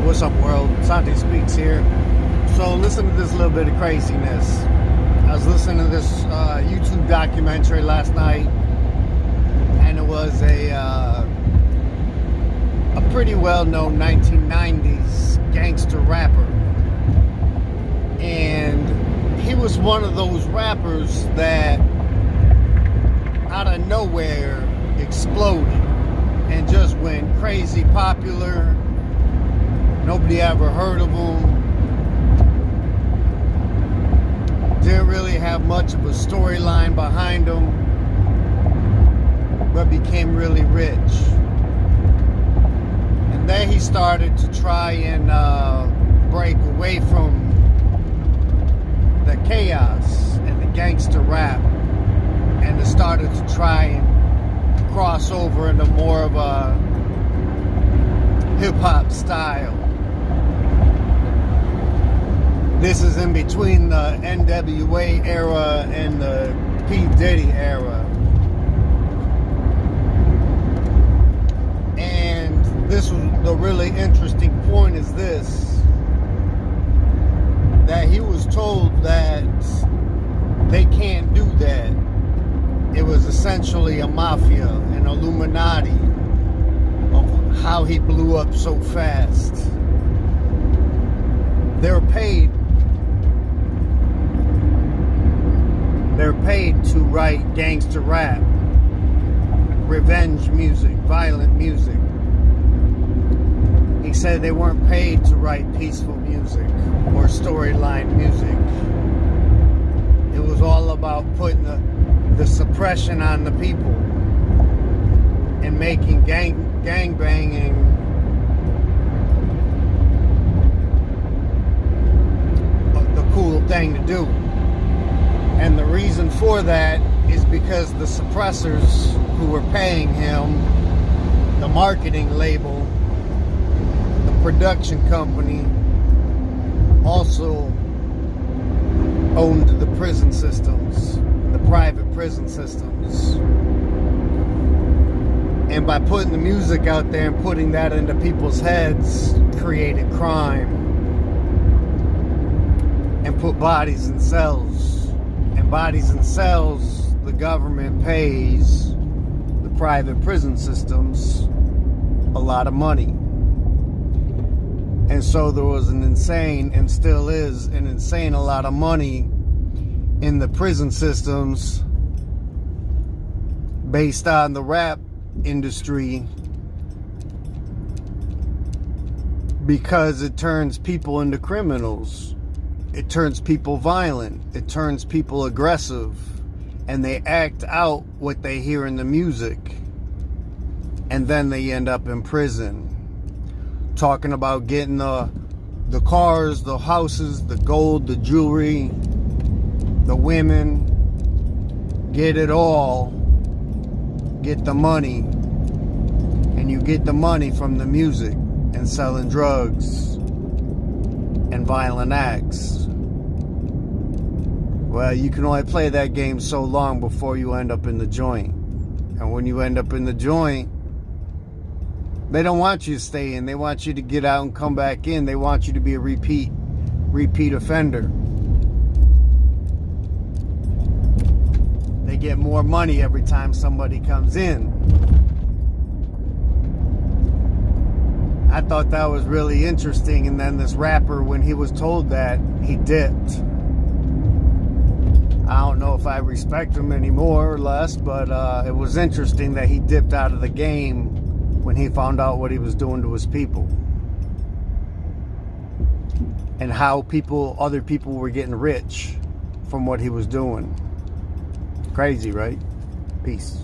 What's up, world? Santi Speaks here. So listen to this little bit of craziness. I was listening to this YouTube documentary last night, and it was a pretty well-known 1990s gangster rapper. And he was one of those rappers that out of nowhere exploded and just went crazy popular. Nobody ever heard of him. Didn't really have much of a storyline behind him, but became really rich. And then he started to try and break away from the chaos and the gangster rap, and it started to try and cross over into more of a hip-hop style. This is in between the NWA era and the P. Diddy era. And this was the really interesting point is this, that he was told that they can't do that. It was essentially a mafia, an Illuminati of how he blew up so fast. They're paid to write gangster rap, revenge music, violent music. He said they weren't paid to write peaceful music or storyline music. It was all about putting the suppression on the people and making gang banging the cool thing to do. And the reason for that is because the suppressors who were paying him, the marketing label, the production company, also owned the prison systems, the private prison systems. And by putting the music out there and putting that into people's heads, created crime and put bodies in cells. And bodies in cells, the government pays the private prison systems a lot of money. And so there was an insane, and still is, an insane a lot of money in the prison systems based on the rap industry, because it turns people into criminals. It turns people violent. It turns people aggressive. And they act out what they hear in the music. And then they end up in prison. Talking about getting the cars, the houses, the gold, the jewelry, the women. Get it all. Get the money. And you get the money from the music and selling drugs and violent acts. Well, you can only play that game so long before you end up in the joint. And when you end up in the joint, they don't want you to stay in. They want you to get out and come back in. They want you to be a repeat offender. They get more money every time somebody comes in. I thought that was really interesting. And then this rapper, when he was told that, he dipped. I don't know if I respect him any more or less, but it was interesting that he dipped out of the game when he found out what he was doing to his people. And how other people were getting rich from what he was doing. Crazy, right? Peace.